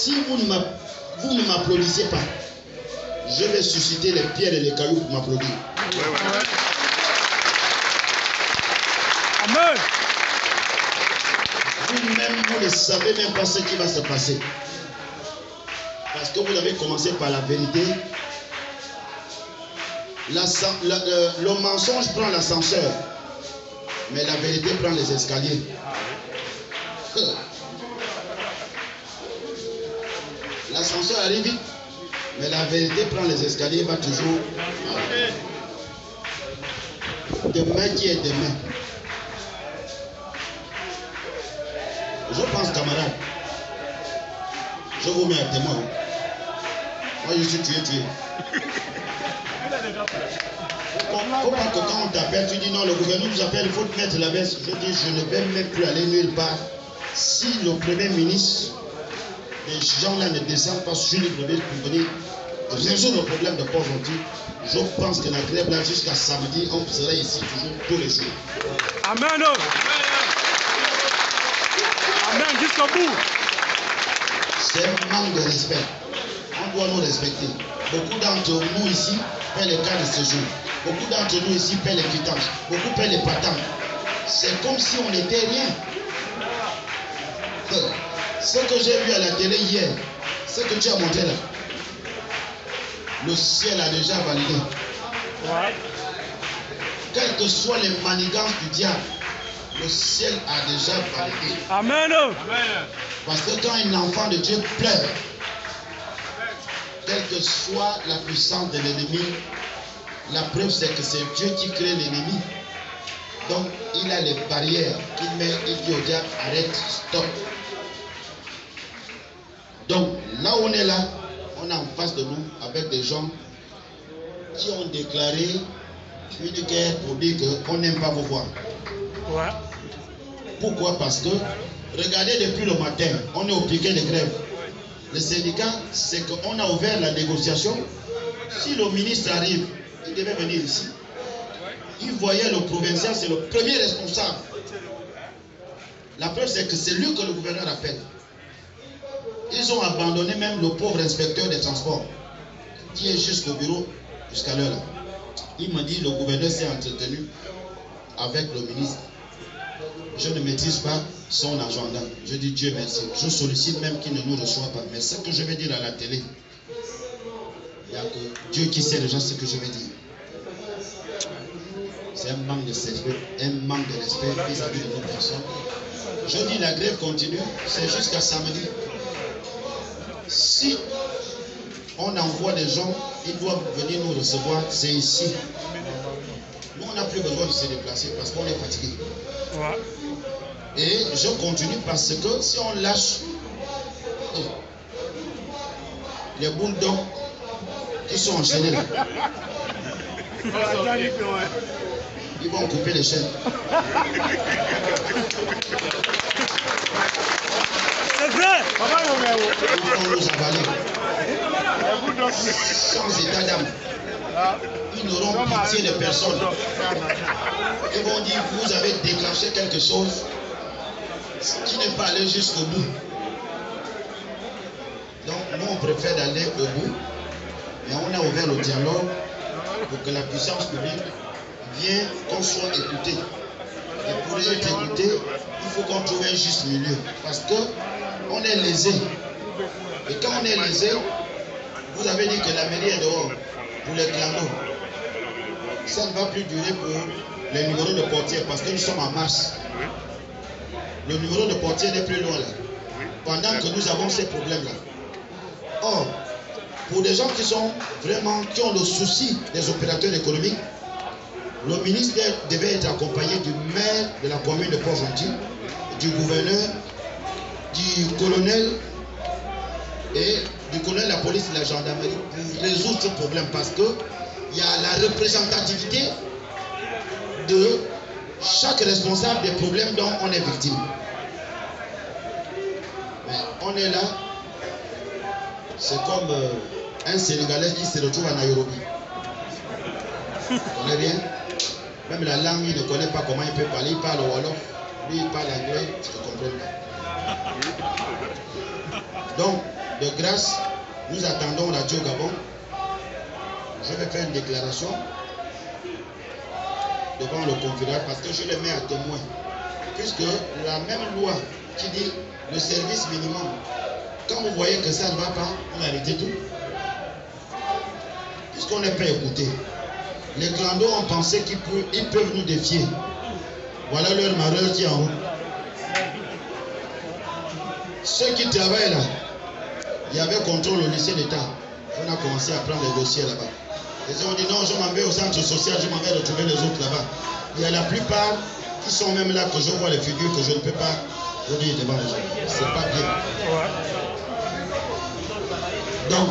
Si vous ne m'applaudissez pas, je vais susciter les pierres et les cailloux pour m'applaudir. Amen. Vous-même, vous ne savez même pas ce qui va se passer. Parce que vous avez commencé par la vérité. Le mensonge prend l'ascenseur, mais la vérité prend les escaliers. L'ascenseur arrive vite, mais la vérité prend les escaliers, va toujours. Demain qui est demain. Je pense, camarade, je vous mets à témoin. Moi, je suis tué. Faut pas que quand on t'appelle, tu dis non, le gouvernement nous appelle, il faut te mettre la veste. Je dis, je ne vais même plus aller nulle part. Si le Premier ministre, les gens-là ne descendent pas sur le Premier pour venir résoudre le problème de Port-Gentil, je pense que la grève là, jusqu'à samedi, on sera ici toujours tous les jours. Amen. Amen, jusqu'au bout. C'est un manque de respect. On doit nous respecter. Beaucoup d'entre nous ici paient les cas de séjour. Beaucoup d'entre nous ici paient les quittances. Beaucoup paient les patentes. C'est comme si on n'était rien. Ce que j'ai vu à la télé hier, ce que tu as montré là, le ciel a déjà validé. Quelles que soient les manigances du diable, le ciel a déjà validé. Amen. Parce que quand un enfant de Dieu pleure, quelle que soit la puissance de l'ennemi, la preuve c'est que c'est Dieu qui crée l'ennemi. Donc il a les barrières qu'il met, il dit au diable, arrête, stop. Donc là où on est là, on est en face de nous avec des gens qui ont déclaré une guerre pour dire qu'on n'aime pas vous voir. Ouais. Pourquoi? Parce que, regardez, depuis le matin, on est au piquet de grève. Le syndicat, c'est qu'on a ouvert la négociation. Si le ministre arrive, il devait venir ici. Il voyait le provincial, c'est le premier responsable. La preuve, c'est que c'est lui que le gouverneur appelle. Ils ont abandonné même le pauvre inspecteur des transports, qui est jusqu'au bureau, jusqu'à l'heure là. Il m'a dit, le gouverneur s'est entretenu avec le ministre. Je ne maîtrise pas son agenda. Je dis Dieu merci. Je sollicite même qu'il ne nous reçoit pas. Mais ce que je vais dire à la télé, il n'y a que Dieu qui sait déjà ce que je vais dire. C'est un manque de respect, vis-à-vis de nos personnes. Je dis la grève continue, c'est jusqu'à samedi. Si on envoie des gens, ils doivent venir nous recevoir, c'est ici. Nous, on n'a plus besoin de se déplacer parce qu'on est fatigué. Ouais. Et je continue parce que si on lâche les bulldogs qui sont enchaînés là, ils vont couper les chaînes. C'est vrai. Ils vont nous avaler. Sans état d'âme. Ils n'auront pitié de personne. Ils vont dire, vous avez déclenché quelque chose qui n'est pas allé jusqu'au bout. Donc, nous, on préfère aller au bout. Mais on a ouvert le dialogue pour que la puissance publique vienne, qu'on soit écouté. Et pour être écouté, il faut qu'on trouve un juste milieu. Parce qu'on est lésé. Et quand on est lésé, vous avez dit que la mairie est dehors pour les clandos. Ça ne va plus durer pour les numéros de portier parce que nous sommes en mars. Le numéro de portier n'est plus loin là. Pendant que nous avons ces problèmes-là. Or, pour des gens qui sont vraiment, qui ont le souci des opérateurs économiques, le ministère devait être accompagné du maire de la commune de Port-Gentil, du gouverneur, du colonel et du colonel de la police et de la gendarmerie pour résoudre ce problème parce que il y a la représentativité de chaque responsable des problèmes dont on est victime. Mais on est là, c'est comme un Sénégalais qui se retrouve à Nairobi. Vous connaissez bien? Même la langue, il ne connaît pas comment il peut parler. Il parle au Wolof, lui il parle anglais, tu ne comprends pas. Donc, de grâce, nous attendons Radio Gabon. Je vais faire une déclaration devant le confédéral parce que je les mets à témoin. Puisque la même loi qui dit le service minimum, quand vous voyez que ça ne va pas, vous arrêtez tout. Puisqu'on n'est pas écouté. Les clandos ont pensé qu'ils peuvent nous défier. Voilà leur malheur qui est en haut. Ceux qui travaillent là, il y avait contrôle au lycée d'État. On a commencé à prendre les dossiers là-bas. Les gens ont dit non, je m'en vais au centre social, je m'en vais retrouver les autres là-bas. Il y a la plupart qui sont même là que je vois les figures que je ne peux pas vous dire devant les gens. C'est pas bien. Donc,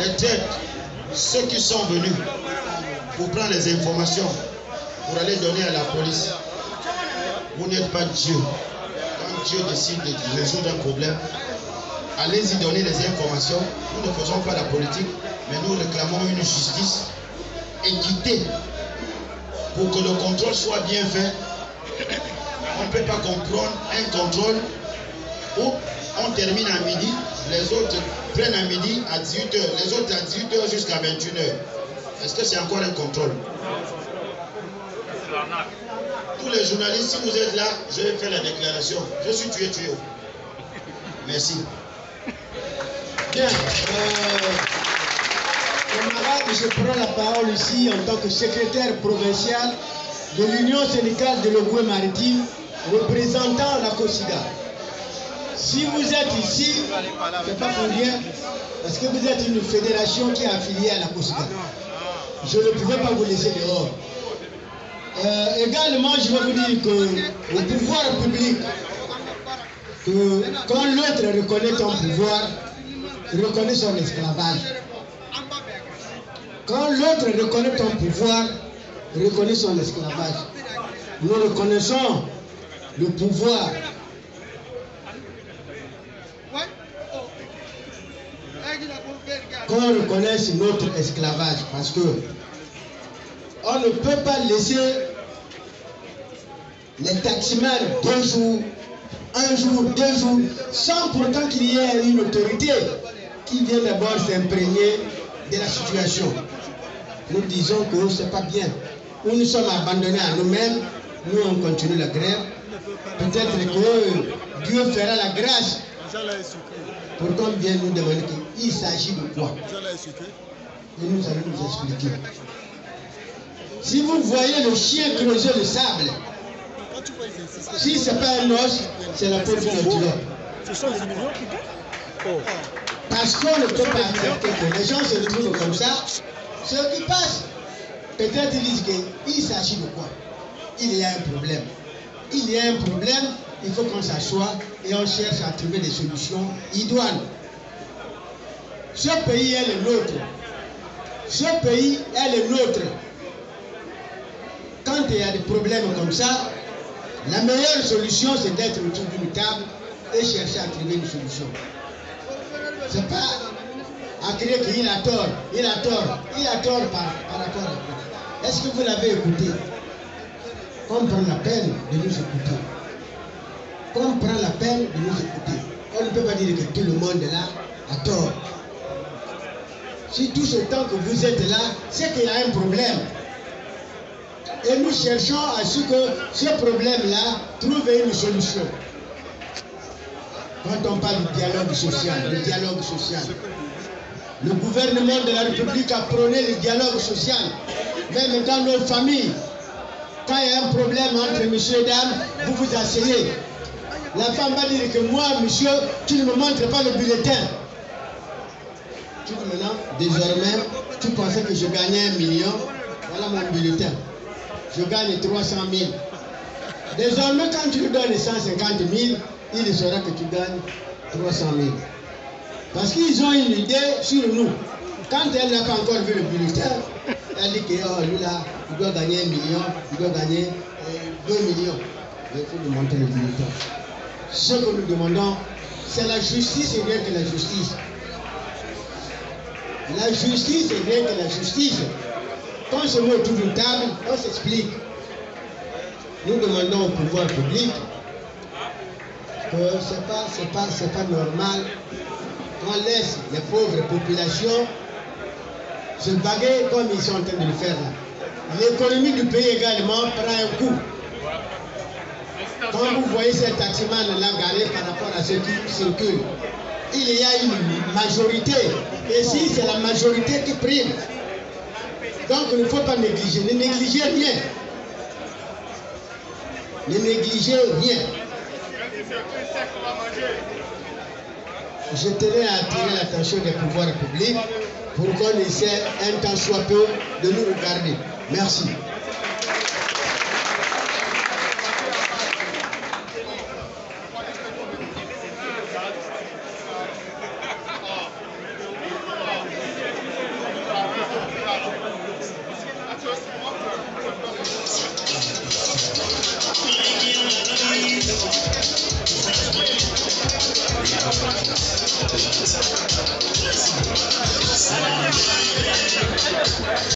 les têtes, ceux qui sont venus pour prendre les informations, pour aller donner à la police, vous n'êtes pas Dieu. Quand Dieu décide de résoudre un problème, allez-y donner les informations. Nous ne faisons pas la politique, mais nous réclamons une justice équitée pour que le contrôle soit bien fait. On ne peut pas comprendre un contrôle où on termine à midi, les autres prennent à midi à 18h, les autres à 18h jusqu'à 21h. Est-ce que c'est encore un contrôle? Tous les journalistes, si vous êtes là, je vais faire la déclaration. Je suis tué. Merci. Bien. Camarade, je prends la parole ici en tant que secrétaire provincial de l'Union syndicale de l'Ogooué maritime, représentant la COSIGA. Si vous êtes ici, ce n'est pas pour rien, parce que vous êtes une fédération qui est affiliée à la COSIGA. Je ne pouvais pas vous laisser dehors. Également, je vais vous dire que le pouvoir public, que quand l'autre reconnaît ton pouvoir, reconnaît son esclavage. Quand l'autre reconnaît ton pouvoir, reconnaît son esclavage. Nous reconnaissons le pouvoir. Qu'on reconnaisse notre esclavage, parce que on ne peut pas laisser les taximans 2 jours, 1 jour, 2 jours, sans pourtant qu'il y ait une autorité qui vient d'abord s'imprégner de la situation. Nous disons que ce n'est pas bien. Nous sommes abandonnés à nous-mêmes, nous on continue la grève. Peut-être que Dieu fera la grâce pour qu'on vienne nous demander qu'il s'agit de quoi. Et nous allons nous expliquer. Si vous voyez le chien creuser le sable, si ce n'est pas un os, c'est la peau du antilope. Ce sont les millions qui gagnent. Parce qu'on ne peut pas accepter que les gens se retrouvent comme ça. Ceux qui passent, peut-être ils disent qu'il s'agit de quoi? Il y a un problème. Il y a un problème, il faut qu'on s'assoie et on cherche à trouver des solutions idoines. Ce pays est le nôtre. Ce pays est le nôtre. Quand il y a des problèmes comme ça, la meilleure solution c'est d'être autour d'une table et chercher à trouver une solution. C'est pas à crier qu'il a tort, il a tort, il a tort par rapport à quoi? Est-ce que vous l'avez écouté? Qu'on prend la peine de nous écouter. Qu'on prend la peine de nous écouter. On ne peut pas dire que tout le monde est là a tort. Si tout ce temps que vous êtes là, c'est qu'il y a un problème. Et nous cherchons à ce que ce problème-là trouve une solution. Quand on parle du dialogue social, le gouvernement de la République a prôné le dialogue social. Même dans nos familles, quand il y a un problème entre monsieur et dame, vous vous asseyez. La femme va dire que moi, monsieur, tu ne me montres pas le bulletin. Tu dis maintenant, désormais, tu pensais que je gagnais 1 million, voilà mon bulletin. Je gagne 300 000. Désormais, quand tu lui donnes 150 000, il saura que tu gagnes 300 000. Parce qu'ils ont une idée sur nous. Quand elle n'a pas encore vu le bulletin, elle dit que oh, lui là, il doit gagner 1 million, il doit gagner 2 millions. Il faut lui montrer le bulletin. Ce que nous demandons, c'est la justice et rien que la justice. La justice et rien que la justice. Quand on se met autour d'une table, on s'explique. Nous demandons au pouvoir public que c'est pas normal on laisse les pauvres populations se baguer comme ils sont en train de le faire là. L'économie du pays également prend un coup. Quand vous voyez ces taximans là garés par rapport à ceux qui circulent, il y a une majorité. Et si c'est la majorité qui prime, donc il ne faut pas négliger. Ne négligez rien. Ne négligez rien. Je tenais à attirer l'attention des pouvoirs publics pour qu'on essaie un temps soit peu de nous regarder. Merci. Thank you.